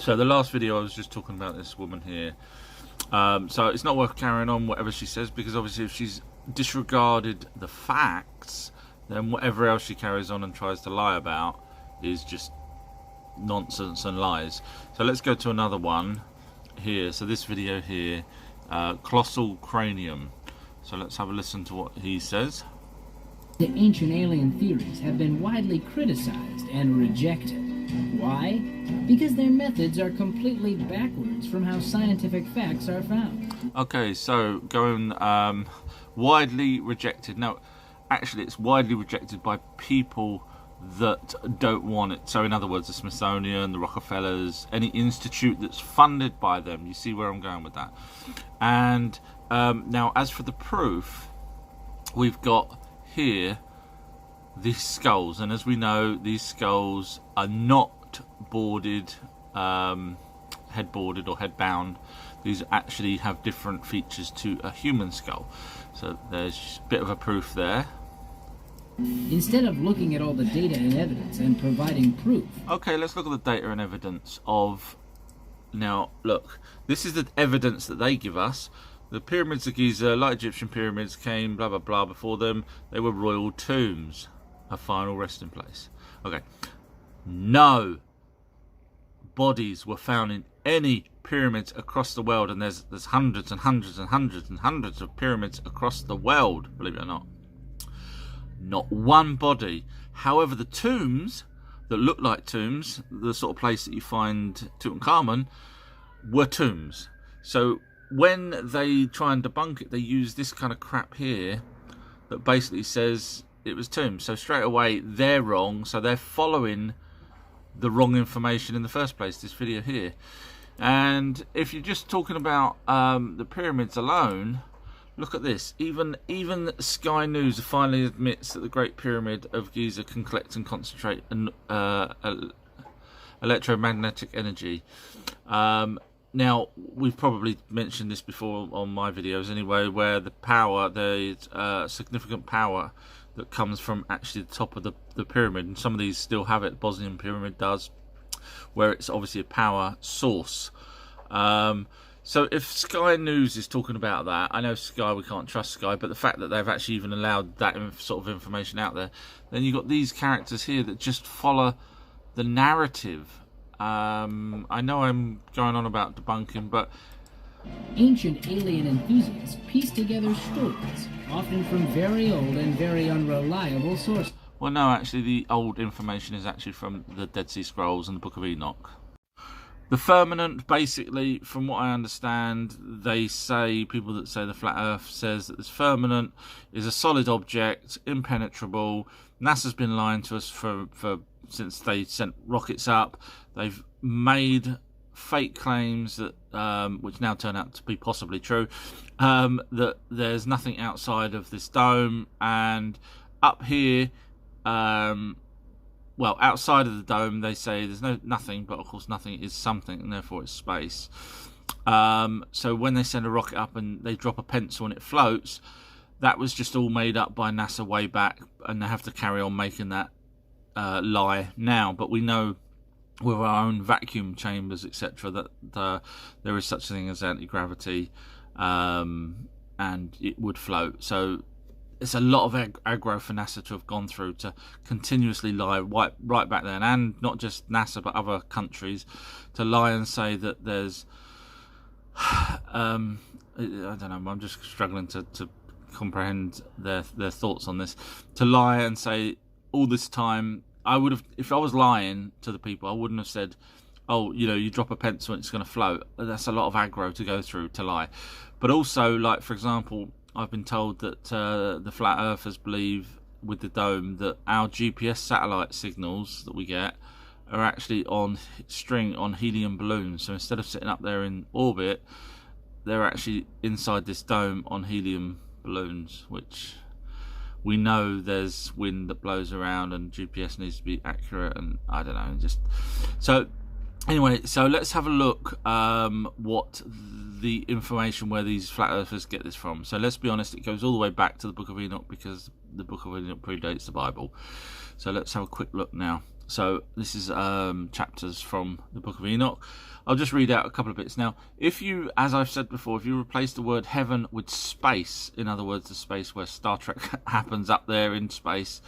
So the last video I was just talking about this woman here. So it's not worth carrying on whatever she says, because obviously if she's disregarded the facts, then whatever else she carries on and tries to lie about is just nonsense and lies. So let's go to another one here. So this video here, colossal cranium. So let's have a listen to what he says. The ancient alien theories have been widely criticized and rejected. Why? Because their methods are completely backwards from how scientific facts are found. Okay, so going widely rejected. Now, actually, it's widely rejected by people that don't want it. So in other words, the Smithsonian, the Rockefellers, any institute that's funded by them. You see where I'm going with that. And now, as for the proof, we've got here these skulls, and as we know, these skulls are not boarded, head boarded or head bound. These actually have different features to a human skull. So there's a bit of a proof there. Instead of looking at all the data and evidence and providing proof. Okay, let's look at the data and evidence of... Now, look, this is the evidence that they give us. The pyramids of Giza, like Egyptian pyramids, came blah blah blah before them. They were royal tombs, a final resting place. Okay, no bodies were found in any pyramids across the world, and there's hundreds and hundreds and hundreds and hundreds of pyramids across the world, believe it or not. Not one body. However, the tombs that look like tombs, the sort of place that you find Tutankhamun, were tombs. So when they try and debunk it, they use this kind of crap here that basically says it was tombs. So straight away, they're wrong. So they're following the wrong information in the first place, this video here. And if you're just talking about the pyramids alone, look at this. Even Sky News finally admits that the Great Pyramid of Giza can collect and concentrate electromagnetic energy. Now, we've probably mentioned this before on my videos anyway, where the power, there's significant power that comes from actually the top of the pyramid, and some of these still have it. The Bosnian pyramid does, where it's obviously a power source. So if Sky News is talking about that, I know Sky, we can't trust Sky, but the fact that they've actually even allowed that sort of information out there, then you've got these characters here that just follow the narrative. I know I'm going on about debunking, but ancient alien enthusiasts piece together stories, often from very old and very unreliable sources. Well, no, actually, the old information is actually from the Dead Sea Scrolls and the Book of Enoch. The firmament, basically, from what I understand, they say, people that say the flat Earth says that this firmament is a solid object, impenetrable. NASA's been lying to us since they sent rockets up. They've made fake claims that, which now turn out to be possibly true, that there's nothing outside of this dome, and up here, well, outside of the dome, they say there's nothing, but of course nothing is something, and therefore it's space. So when they send a rocket up and they drop a pencil and it floats, that was just all made up by NASA way back, and they have to carry on making that lie now. But we know with our own vacuum chambers, etc., that there is such a thing as anti-gravity, and it would float. So it's a lot of aggro for NASA to have gone through to continuously lie right back then, and not just NASA but other countries, to lie and say that there's I don't know, I'm just struggling to comprehend their thoughts on this. To lie and say all this time, I would have, if I was lying to the people, I wouldn't have said, oh, you know, you drop a pencil and it's going to float. That's a lot of aggro to go through to lie. But also, like, for example, I've been told that the flat earthers believe with the dome that our GPS satellite signals that we get are actually on helium balloons. So instead of sitting up there in orbit, they're actually inside this dome on helium balloons, which we know there's wind that blows around and GPS needs to be accurate, and I don't know, just so anyway, so let's have a look what the information where these flat earthers get this from. So let's be honest, it goes all the way back to the Book of Enoch, because the Book of Enoch predates the Bible. So let's have a quick look now. So this is chapters from the Book of Enoch. I'll just read out a couple of bits. Now, if you, as I've said before, if you replace the word heaven with space, in other words, the space where Star Trek happens up there in space,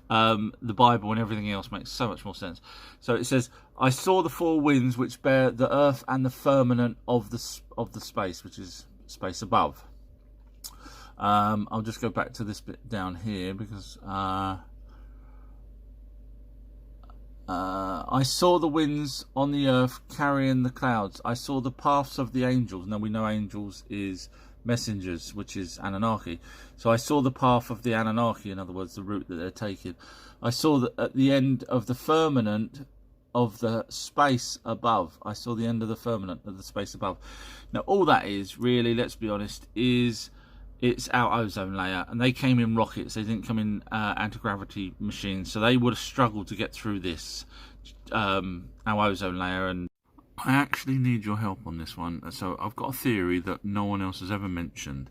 the Bible and everything else makes so much more sense. So it says, I saw the four winds which bear the earth and the firmament of the space, which is space above. I'll just go back to this bit down here because I saw the winds on the earth carrying the clouds. I saw the paths of the angels. Now we know angels is messengers, which is Anunnaki. So I saw the path of the Anunnaki, in other words, the route that they're taking. I saw that at the end of the firmament of the space above. I saw the end of the firmament of the space above. Now all that is really, let's be honest, is it's our ozone layer, and they came in rockets. They didn't come in anti-gravity machines, so they would have struggled to get through this, our ozone layer. And I actually need your help on this one. So I've got a theory that no one else has ever mentioned,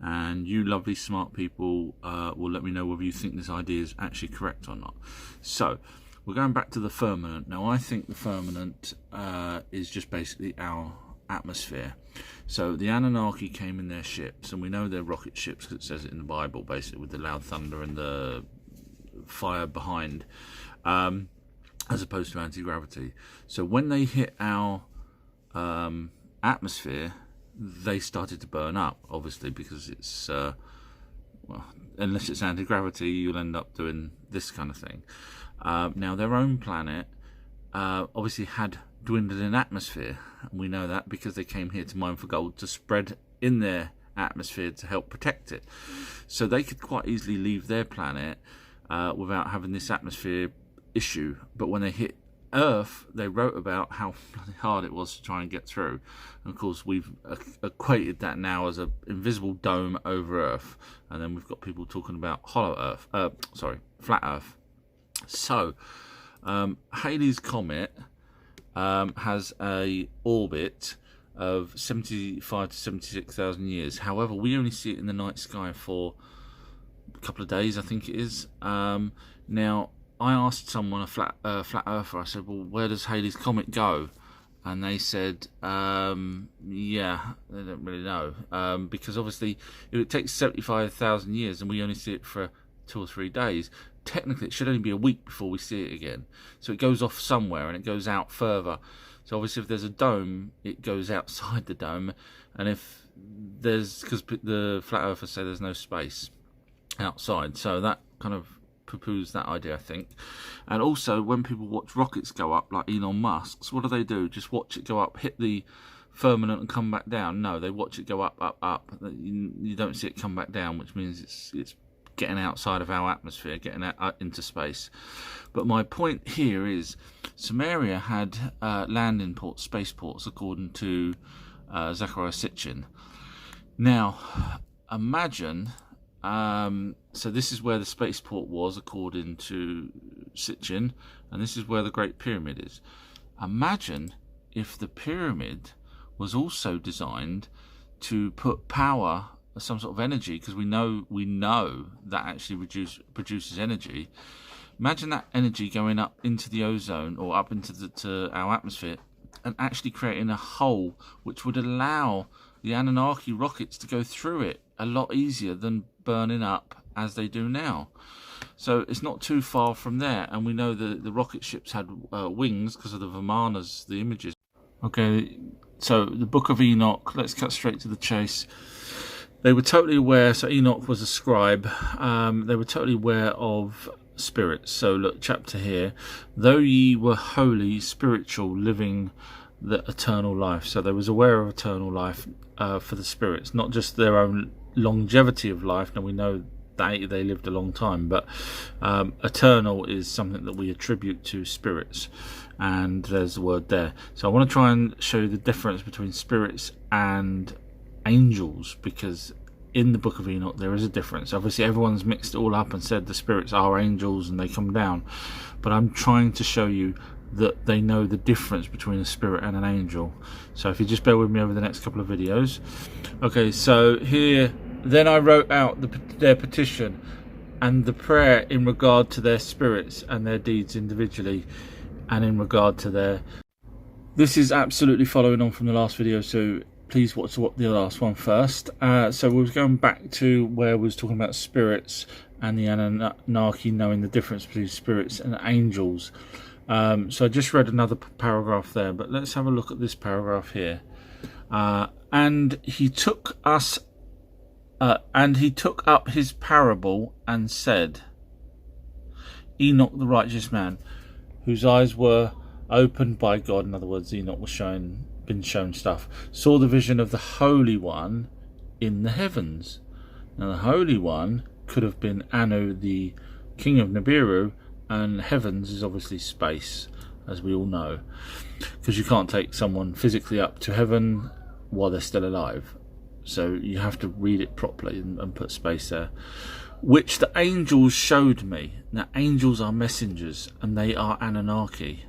and you lovely smart people will let me know whether you think this idea is actually correct or not. So we're going back to the firmament. Now I think the firmament is just basically our atmosphere. So the Anunnaki came in their ships, and we know they're rocket ships because it says it in the Bible, basically, with the loud thunder and the fire behind, as opposed to anti-gravity. So when they hit our atmosphere, they started to burn up, obviously, because it's well, unless it's anti-gravity, you'll end up doing this kind of thing. Now their own planet obviously had dwindled in atmosphere, and we know that because they came here to mine for gold to spread in their atmosphere to help protect it. So they could quite easily leave their planet without having this atmosphere issue. But when they hit Earth, they wrote about how hard it was to try and get through. And of course, we've equated that now as an invisible dome over Earth, and then we've got people talking about hollow Earth, flat Earth. So Halley's Comet has a orbit of 75 to 76,000 years. However, we only see it in the night sky for a couple of days, I think it is. Now, I asked someone, a flat earther, I said, well, where does Halley's Comet go? And they said, yeah, they don't really know. Because obviously, if it takes 75,000 years and we only see it for 2 or 3 days, technically it should only be a week before we see it again. So it goes off somewhere and it goes out further. So obviously if there's a dome, it goes outside the dome. And if there's, because the flat earthers say there's no space outside, so that kind of poo-poos that idea, I think. And also when people watch rockets go up, like Elon Musk's, what do? Just watch it go up, hit the firmament and come back down? No, they watch it go up, up, up. You don't see it come back down, which means it's getting outside of our atmosphere, getting out into space. But my point here is Samaria had landing ports, spaceports, according to Zecharia Sitchin. Now, imagine, so this is where the spaceport was, according to Sitchin, and this is where the Great Pyramid is. Imagine if the pyramid was also designed to put power, some sort of energy, because we know that actually produces energy. Imagine that energy going up into the ozone or up into our atmosphere and actually creating a hole which would allow the Anunnaki rockets to go through it a lot easier than burning up as they do now. So it's not too far from there, and we know the rocket ships had wings because of the Vimanas, the images. Okay, so the Book of Enoch, let's cut straight to the chase. They were totally aware, so Enoch was a scribe, they were totally aware of spirits. So look, chapter here, though ye were holy, spiritual, living the eternal life. So they was aware of eternal life for the spirits, not just their own longevity of life. Now we know they lived a long time, but eternal is something that we attribute to spirits, and there's the word there. So I want to try and show you the difference between spirits and angels, because in the Book of Enoch there is a difference. Obviously everyone's mixed it all up and said the spirits are angels and they come down, but I'm trying to show you that they know the difference between a spirit and an angel. So if you just bear with me over the next couple of videos. Okay, so here, then I wrote out their petition. and the prayer in regard to their spirits and their deeds individually, and in regard to their... This is absolutely following on from the last video, so please watch the last one first. So we was going back to where we was talking about spirits and the Anunnaki knowing the difference between spirits and angels. So I just read another paragraph there, but let's have a look at this paragraph here. And he took up his parable and said, Enoch the righteous man, whose eyes were opened by God, in other words, Enoch was been shown stuff, saw the vision of the Holy One in the heavens. Now the Holy One could have been Anu, the king of Nibiru, and heavens is obviously space, as we all know, because you can't take someone physically up to heaven while they're still alive. So you have to read it properly and put space there. Which the angels showed me. Now angels are messengers, and they are Anunnaki.